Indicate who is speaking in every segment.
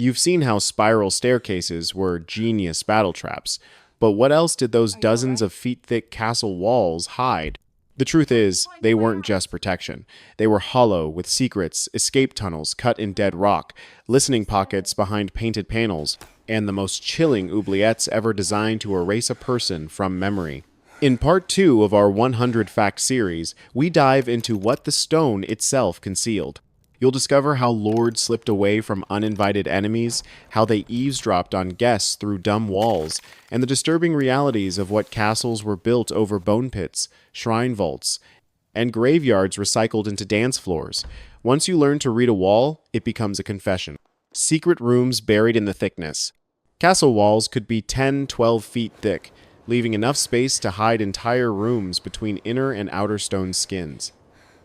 Speaker 1: You've seen how spiral staircases were genius battle traps, but what else did those dozens of feet-thick castle walls hide? The truth is, they weren't just protection. They were hollow with secrets, escape tunnels cut in dead rock, listening pockets behind painted panels, and the most chilling oubliettes ever designed to erase a person from memory. In part 2 of our 100 Fact series, we dive into what the stone itself concealed. You'll discover how lords slipped away from uninvited enemies, how they eavesdropped on guests through dumb walls, and the disturbing realities of what castles were built over bone pits, shrine vaults, and graveyards recycled into dance floors. Once you learn to read a wall, it becomes a confession. Secret rooms buried in the thickness. Castle walls could be 10-12 feet thick, leaving enough space to hide entire rooms between inner and outer stone skins.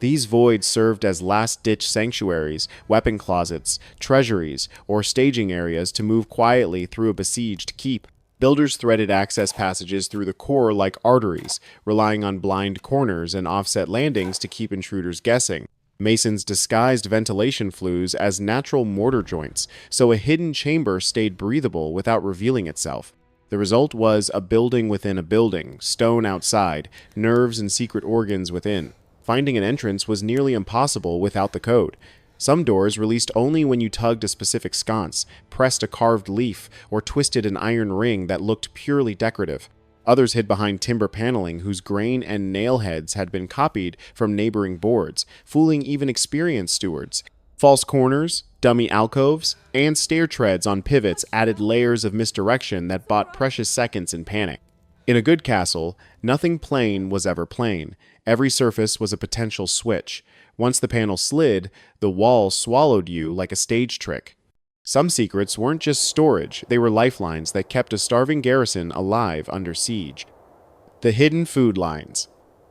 Speaker 1: These voids served as last-ditch sanctuaries, weapon closets, treasuries, or staging areas to move quietly through a besieged keep. Builders threaded access passages through the core like arteries, relying on blind corners and offset landings to keep intruders guessing. Masons disguised ventilation flues as natural mortar joints, so a hidden chamber stayed breathable without revealing itself. The result was a building within a building, stone outside, nerves and secret organs within. Finding an entrance was nearly impossible without the code. Some doors released only when you tugged a specific sconce, pressed a carved leaf, or twisted an iron ring that looked purely decorative. Others hid behind timber paneling whose grain and nail heads had been copied from neighboring boards, fooling even experienced stewards. False corners, dummy alcoves, and stair treads on pivots added layers of misdirection that bought precious seconds in panic. In a good castle, nothing plain was ever plain. Every surface was a potential switch. Once the panel slid, the wall swallowed you like a stage trick. Some secrets weren't just storage, they were lifelines that kept a starving garrison alive under siege. The hidden food lines.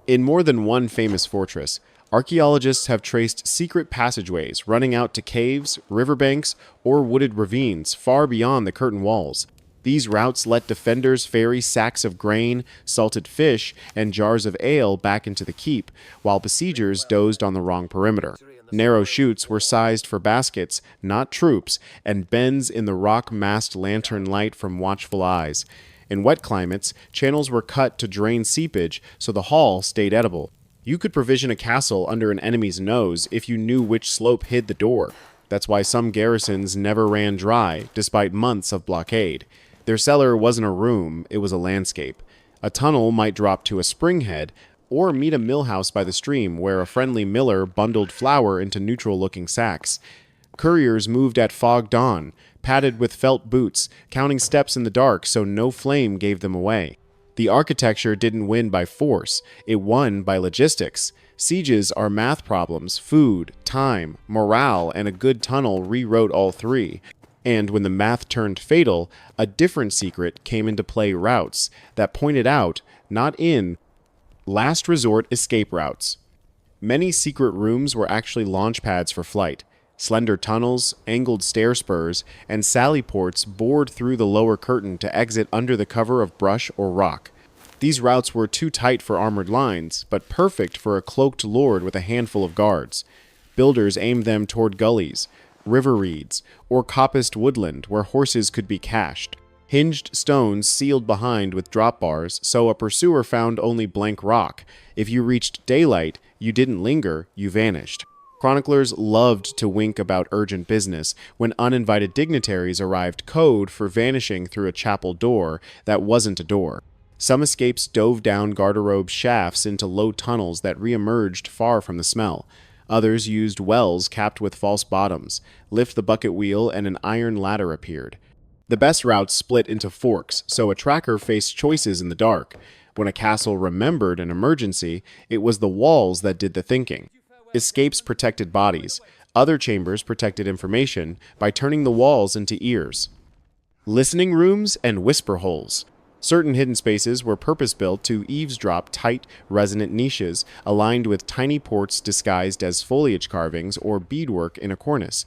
Speaker 1: In more than one famous fortress, archaeologists have traced secret passageways running out to caves, riverbanks, or wooded ravines far beyond the curtain walls. These routes let defenders ferry sacks of grain, salted fish, and jars of ale back into the keep, while besiegers dozed on the wrong perimeter. Narrow chutes were sized for baskets, not troops, and bends in the rock masked lantern light from watchful eyes. In wet climates, channels were cut to drain seepage so the hall stayed edible. You could provision a castle under an enemy's nose if you knew which slope hid the door. That's why some garrisons never ran dry, despite months of blockade. Their cellar wasn't a room, it was a landscape. A tunnel might drop to a spring head, or meet a mill house by the stream where a friendly miller bundled flour into neutral-looking sacks. Couriers moved at fog dawn, padded with felt boots, counting steps in the dark so no flame gave them away. The architecture didn't win by force, it won by logistics. Sieges are math problems, food, time, morale, and a good tunnel rewrote all three. And when the math turned fatal, a different secret came into play: routes that pointed out, not in, last resort escape routes. Many secret rooms were actually launch pads for flight. Slender tunnels, angled stair spurs, and sally ports bored through the lower curtain to exit under the cover of brush or rock. These routes were too tight for armored lines, but perfect for a cloaked lord with a handful of guards. Builders aimed them toward gullies, river reeds, or coppiced woodland where horses could be cached. Hinged stones sealed behind with drop bars, so a pursuer found only blank rock. If you reached daylight, you didn't linger, you vanished. Chroniclers loved to wink about urgent business when uninvited dignitaries arrived, code for vanishing through a chapel door that wasn't a door. Some escapes dove down garderobe shafts into low tunnels that re-emerged far from the smell. Others used wells capped with false bottoms. Lift the bucket wheel and an iron ladder appeared. The best routes split into forks, so a tracker faced choices in the dark. When a castle remembered an emergency, it was the walls that did the thinking. Escapes protected bodies. Other chambers protected information by turning the walls into ears. Listening rooms and whisper holes. Certain hidden spaces were purpose-built to eavesdrop tight, resonant niches aligned with tiny ports disguised as foliage carvings or beadwork in a cornice.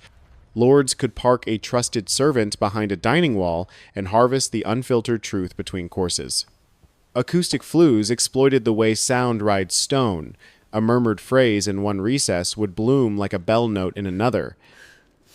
Speaker 1: Lords could park a trusted servant behind a dining wall and harvest the unfiltered truth between courses. Acoustic flues exploited the way sound rides stone. A murmured phrase in one recess would bloom like a bell note in another.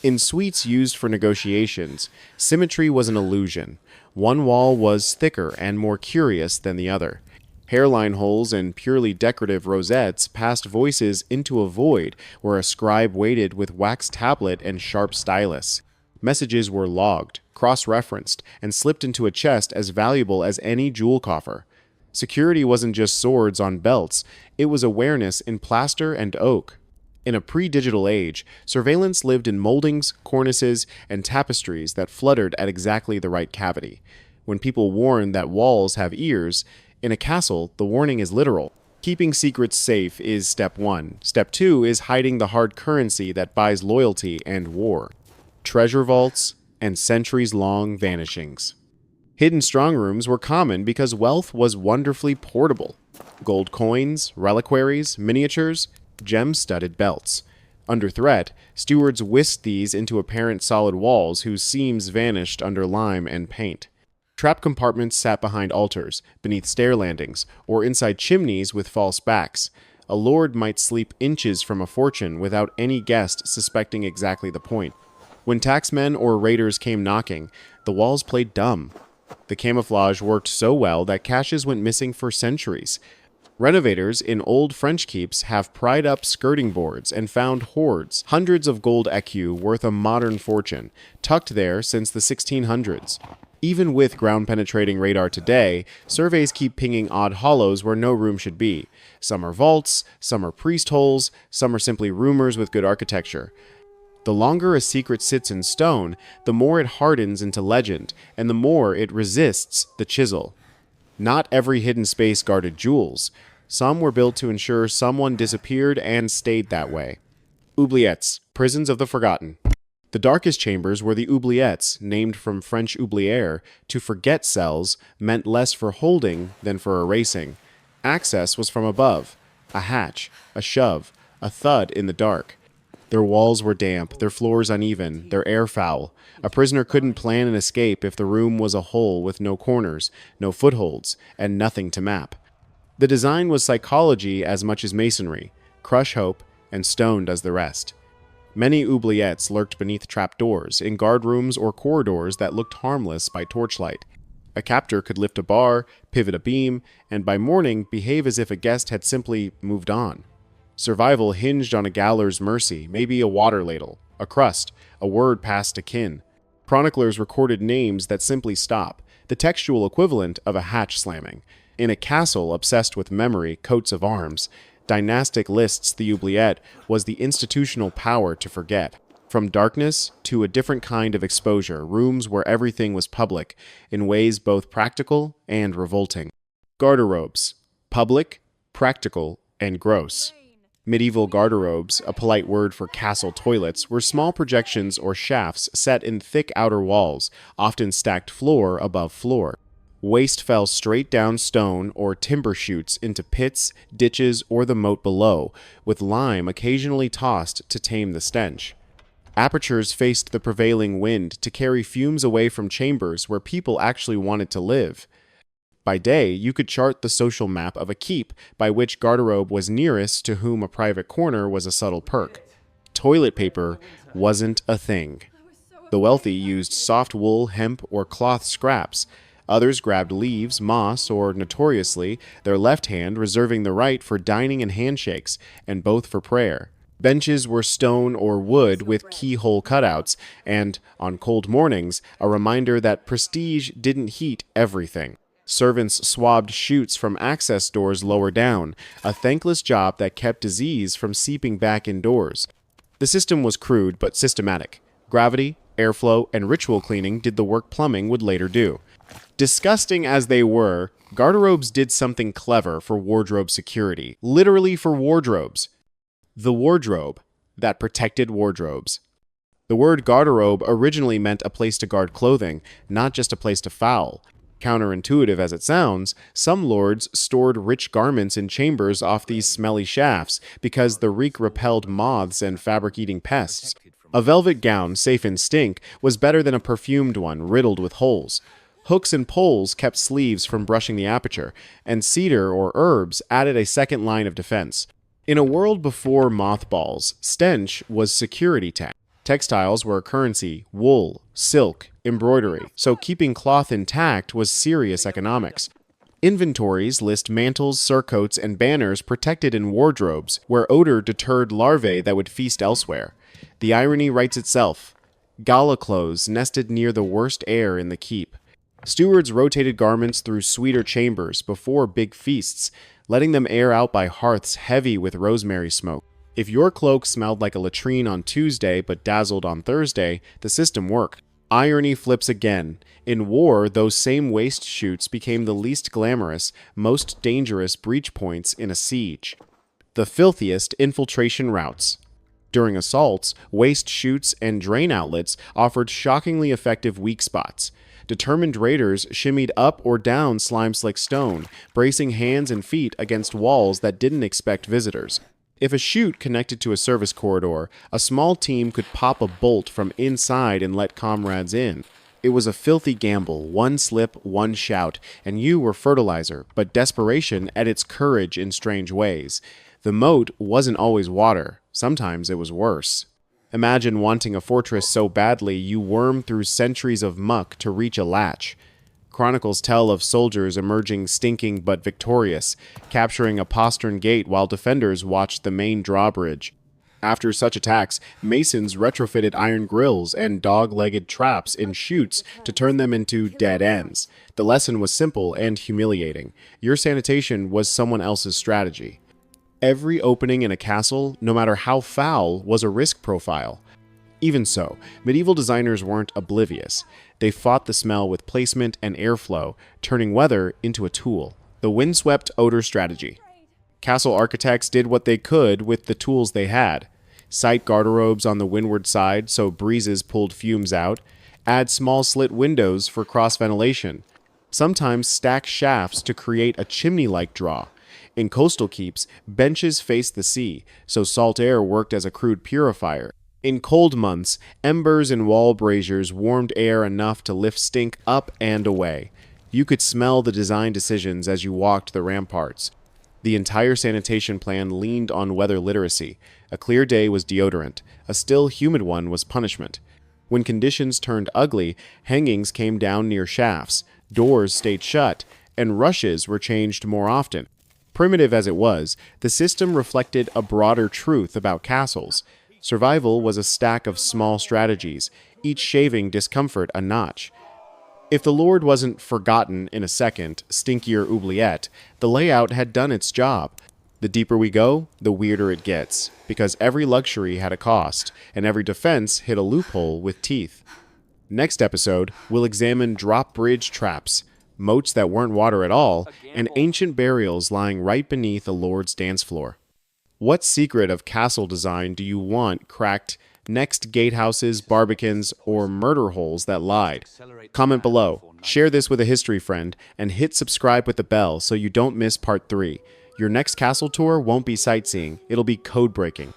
Speaker 1: In suites used for negotiations, symmetry was an illusion. One wall was thicker and more curious than the other. Hairline holes and purely decorative rosettes passed voices into a void where a scribe waited with wax tablet and sharp stylus. Messages were logged, cross-referenced, and slipped into a chest as valuable as any jewel coffer. Security wasn't just swords on belts, it was awareness in plaster and oak. In a pre-digital age, surveillance lived in moldings, cornices, and tapestries that fluttered at exactly the right cavity. When people warn that walls have ears, in a castle, the warning is literal. Keeping secrets safe is step 1. Step 2 is hiding the hard currency that buys loyalty and war. Treasure vaults and centuries-long vanishings. Hidden strongrooms were common because wealth was wonderfully portable. Gold coins, reliquaries, miniatures, gem-studded belts. Under threat, stewards whisked these into apparent solid walls whose seams vanished under lime and paint. Trap compartments sat behind altars, beneath stair landings, or inside chimneys with false backs. A lord might sleep inches from a fortune without any guest suspecting exactly the point. When taxmen or raiders came knocking, the walls played dumb. The camouflage worked so well that caches went missing for centuries. Renovators in old French keeps have pried up skirting boards and found hoards, hundreds of gold écus worth a modern fortune, tucked there since the 1600s. Even with ground-penetrating radar today, surveys keep pinging odd hollows where no room should be. Some are vaults, some are priest holes, some are simply rumors with good architecture. The longer a secret sits in stone, the more it hardens into legend, and the more it resists the chisel. Not every hidden space guarded jewels. Some were built to ensure someone disappeared and stayed that way. Oubliettes, prisons of the forgotten. The darkest chambers were the oubliettes, named from French oublier, to forget cells, meant less for holding than for erasing. Access was from above, a hatch, a shove, a thud in the dark. Their walls were damp, their floors uneven, their air foul. A prisoner couldn't plan an escape if the room was a hole with no corners, no footholds, and nothing to map. The design was psychology as much as masonry. Crush hope, and stone does the rest. Many oubliettes lurked beneath trapdoors, in guardrooms or corridors that looked harmless by torchlight. A captor could lift a bar, pivot a beam, and by morning behave as if a guest had simply moved on. Survival hinged on a gaoler's mercy, maybe a water ladle, a crust, a word passed to kin. Chroniclers recorded names that simply stop, the textual equivalent of a hatch slamming. In a castle obsessed with memory, coats of arms, dynastic lists, the oubliette was the institutional power to forget. From darkness to a different kind of exposure, rooms where everything was public, in ways both practical and revolting. Garderobes. Public, practical, and gross. Medieval garderobes, a polite word for castle toilets, were small projections or shafts set in thick outer walls, often stacked floor above floor. Waste fell straight down stone or timber chutes into pits, ditches, or the moat below, with lime occasionally tossed to tame the stench. Apertures faced the prevailing wind to carry fumes away from chambers where people actually wanted to live. By day, you could chart the social map of a keep by which garderobe was nearest to whom a private corner was a subtle perk. Toilet paper wasn't a thing. The wealthy used soft wool, hemp, or cloth scraps. Others grabbed leaves, moss, or, notoriously, their left hand reserving the right for dining and handshakes, and both for prayer. Benches were stone or wood with keyhole cutouts, and, on cold mornings, a reminder that prestige didn't heat everything. Servants swabbed chutes from access doors lower down, a thankless job that kept disease from seeping back indoors. The system was crude but systematic. Gravity, airflow, and ritual cleaning did the work plumbing would later do. Disgusting as they were, garderobes did something clever for wardrobe security, literally for wardrobes. The wardrobe that protected wardrobes. The word garderobe originally meant a place to guard clothing, not just a place to foul. Counterintuitive as it sounds, some lords stored rich garments in chambers off these smelly shafts because the reek repelled moths and fabric-eating pests. A velvet gown, safe in stink, was better than a perfumed one riddled with holes. Hooks and poles kept sleeves from brushing the aperture, and cedar or herbs added a second line of defense. In a world before mothballs, stench was security tech. Textiles were a currency: wool, silk, embroidery, so keeping cloth intact was serious economics. Inventories list mantles, surcoats, and banners protected in wardrobes, where odor deterred larvae that would feast elsewhere. The irony writes itself. Gala clothes nested near the worst air in the keep. Stewards rotated garments through sweeter chambers before big feasts, letting them air out by hearths heavy with rosemary smoke. If your cloak smelled like a latrine on Tuesday but dazzled on Thursday, the system worked. Irony flips again. In war, those same waist chutes became the least glamorous, most dangerous breach points in a siege. The filthiest infiltration routes. During assaults, waste chutes and drain outlets offered shockingly effective weak spots. Determined raiders shimmied up or down slime-slick stone, bracing hands and feet against walls that didn't expect visitors. If a chute connected to a service corridor, a small team could pop a bolt from inside and let comrades in. It was a filthy gamble, one slip, one shout, and you were fertilizer, but desperation at its courage in strange ways. The moat wasn't always water, sometimes it was worse. Imagine wanting a fortress so badly you worm through centuries of muck to reach a latch. Chronicles tell of soldiers emerging stinking but victorious, capturing a postern gate while defenders watched the main drawbridge. After such attacks, masons retrofitted iron grills and dog-legged traps in chutes to turn them into dead ends. The lesson was simple and humiliating. Your sanitation was someone else's strategy. Every opening in a castle, no matter how foul, was a risk profile. Even so, medieval designers weren't oblivious. They fought the smell with placement and airflow, turning weather into a tool. The windswept odor strategy. Castle architects did what they could with the tools they had. Site garderobes on the windward side so breezes pulled fumes out. Add small slit windows for cross-ventilation. Sometimes stack shafts to create a chimney-like draw. In coastal keeps, benches faced the sea, so salt air worked as a crude purifier. In cold months, embers and wall braziers warmed air enough to lift stink up and away. You could smell the design decisions as you walked the ramparts. The entire sanitation plan leaned on weather literacy. A clear day was deodorant. A still, humid one was punishment. When conditions turned ugly, hangings came down near shafts, doors stayed shut, and rushes were changed more often. Primitive as it was, the system reflected a broader truth about castles. Survival was a stack of small strategies, each shaving discomfort a notch. If the Lord wasn't forgotten in a second, stinkier oubliette, the layout had done its job. The deeper we go, the weirder it gets, because every luxury had a cost, and every defense hit a loophole with teeth. Next episode, we'll examine drop bridge traps, moats that weren't water at all, and ancient burials lying right beneath a lord's dance floor. What secret of castle design do you want cracked next gatehouses, barbicans, or murder holes that lied? Comment below, share this with a history friend, and hit subscribe with the bell so you don't miss part 3. Your next castle tour won't be sightseeing, it'll be code breaking.